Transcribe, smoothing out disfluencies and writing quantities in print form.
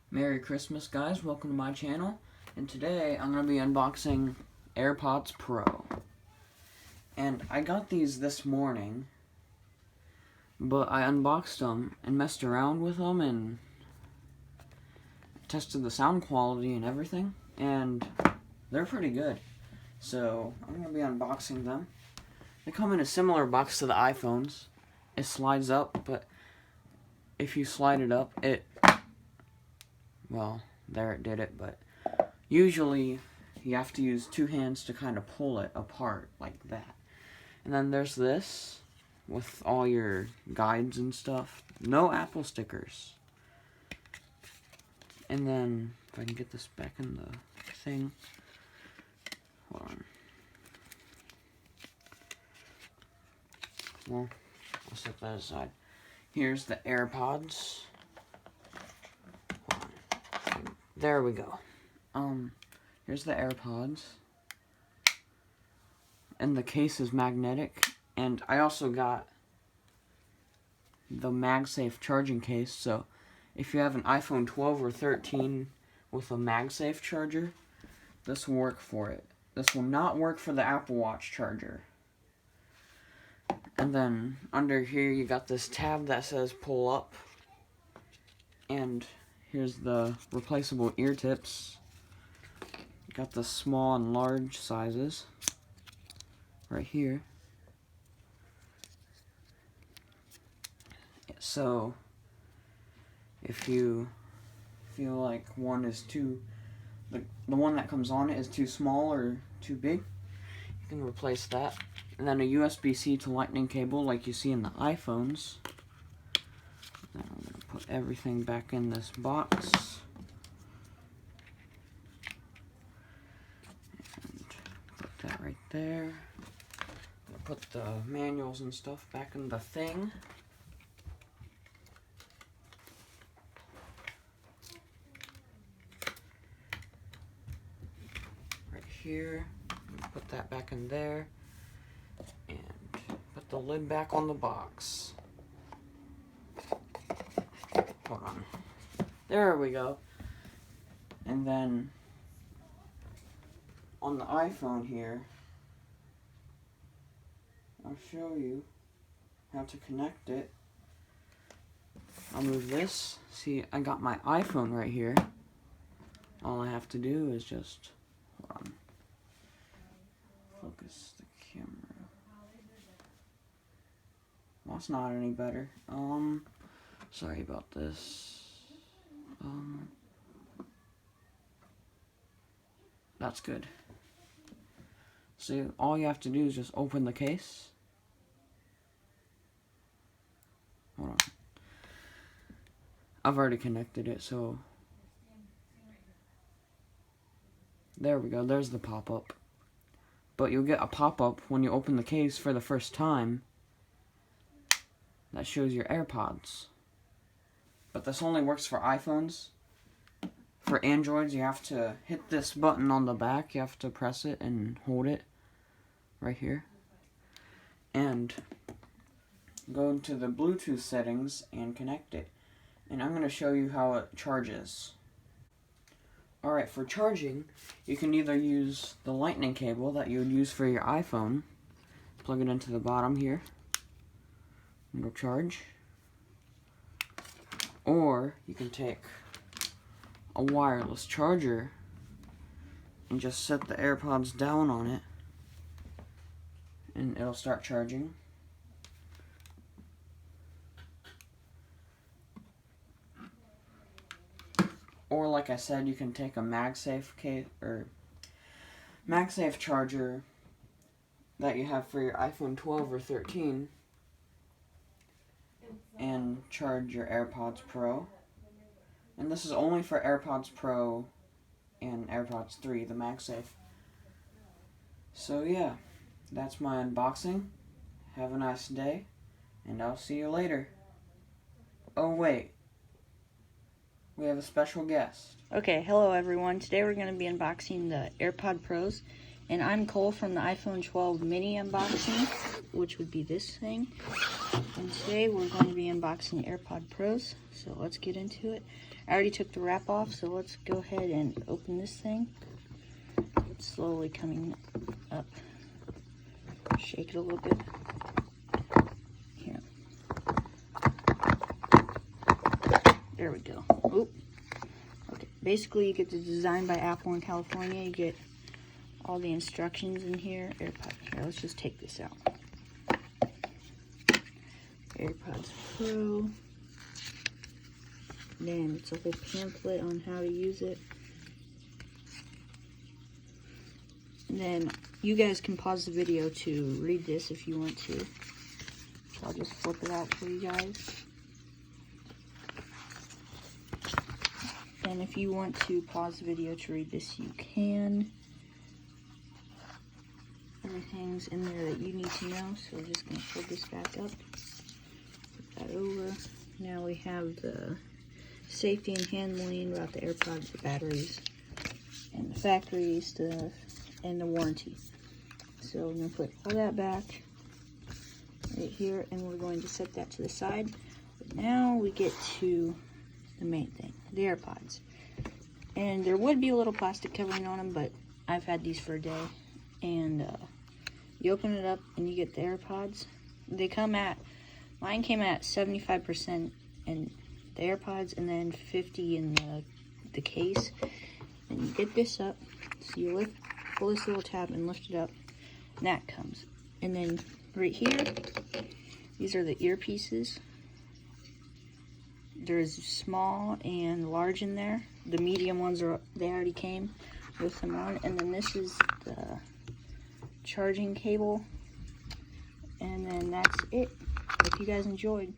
Merry Christmas, guys. Welcome to my channel. And today I'm going to be unboxing AirPods Pro. And I got these this morning, but I unboxed them and messed around with them and tested the sound quality and everything. And they're pretty good. So I'm going to be unboxing them. They come in a similar box to the iPhones. It slides up, but if you slide it up, well, there it did it, but usually you have to use two hands to kind of pull it apart like that. And then there's this with all your guides and stuff. No Apple stickers. And then, if I can get this back in the thing. Hold on. Well, I'll set that aside. Here's the AirPods. There we go. Here's the AirPods. And the case is magnetic. And I also got the MagSafe charging case. So if you have an iPhone 12 or 13 with a MagSafe charger, this will work for it. This will not work for the Apple Watch charger. And then under here you got this tab that says pull up. And here's the replaceable ear tips. Got the small and large sizes right here. So if you feel like one is too, the one that comes on it is too small or too big, you can replace that. And then a USB-C to lightning cable like you see in the iPhones. Then I'm going to put everything back in this box. And put that right there. I'm going to put the manuals and stuff back in the thing. Right here. Put that back in there. And put the lid back on the box. Hold on. There we go. And then on the iPhone here, I'll show you how to connect it. I'll move this. See, I got my iPhone right here. All I have to do is just, hold on, focus the camera. Well, that's not any better. Sorry about this. That's good. So all you have to do is just open the case. Hold on. I've already connected it, so there we go. There's the pop-up. But you'll get a pop-up when you open the case for the first time that shows your AirPods. But this only works for iPhones. For Androids, you have to hit this button on the back. You have to press it and hold it right here. And go into the Bluetooth settings and connect it. And I'm going to show you how it charges. Alright, for charging, you can either use the lightning cable that you would use for your iPhone. Plug it into the bottom here. And it'll charge. Or you can take a wireless charger and just set the AirPods down on it and it'll start charging. Or like I said, you can take a MagSafe case or MagSafe charger that you have for your iPhone 12 or 13 and charge your AirPods Pro. And this is only for AirPods Pro and AirPods 3, the MagSafe. So yeah, that's my unboxing. Have a nice day, and I'll see you later. Oh wait, we have a special guest. Okay, hello everyone. Today we're going to be unboxing the AirPod Pros, And I'm Cole from the iPhone 12 mini unboxing, which would be this thing. And today we're going to be unboxing AirPod Pros, so let's get into it. I already took the wrap off, so let's go ahead and open this thing. It's slowly coming up. Shake it a little bit. Here. There we go. Oop. Okay. Basically, you get the design by Apple in California. You get all the instructions in here. AirPod. Here, let's just take this out. AirPods Pro. Then it's a whole pamphlet on how to use it. And then you guys can pause the video to read this if you want to. So I'll just flip it out for you guys. And if you want to pause the video to read this, you can. Everything's in there that you need to know, so we're just going to fold this back up. Flip that over. Now we have the safety and handling about the AirPods, the batteries, and the factory stuff, and the warranty. So we're going to put all that back right here, and we're going to set that to the side. But now we get to the main thing, the AirPods. And there would be a little plastic covering on them, but I've had these for a day. And you open it up and you get the AirPods. They come at, mine came at 75% in the AirPods and then 50 in the case. And you get this up, so you pull this little tab and lift it up, and that comes. And then right here, these are the earpieces. There's small and large in there. The medium ones they already came with them on. And then this is the charging cable. And then that's it. Hope you guys enjoyed.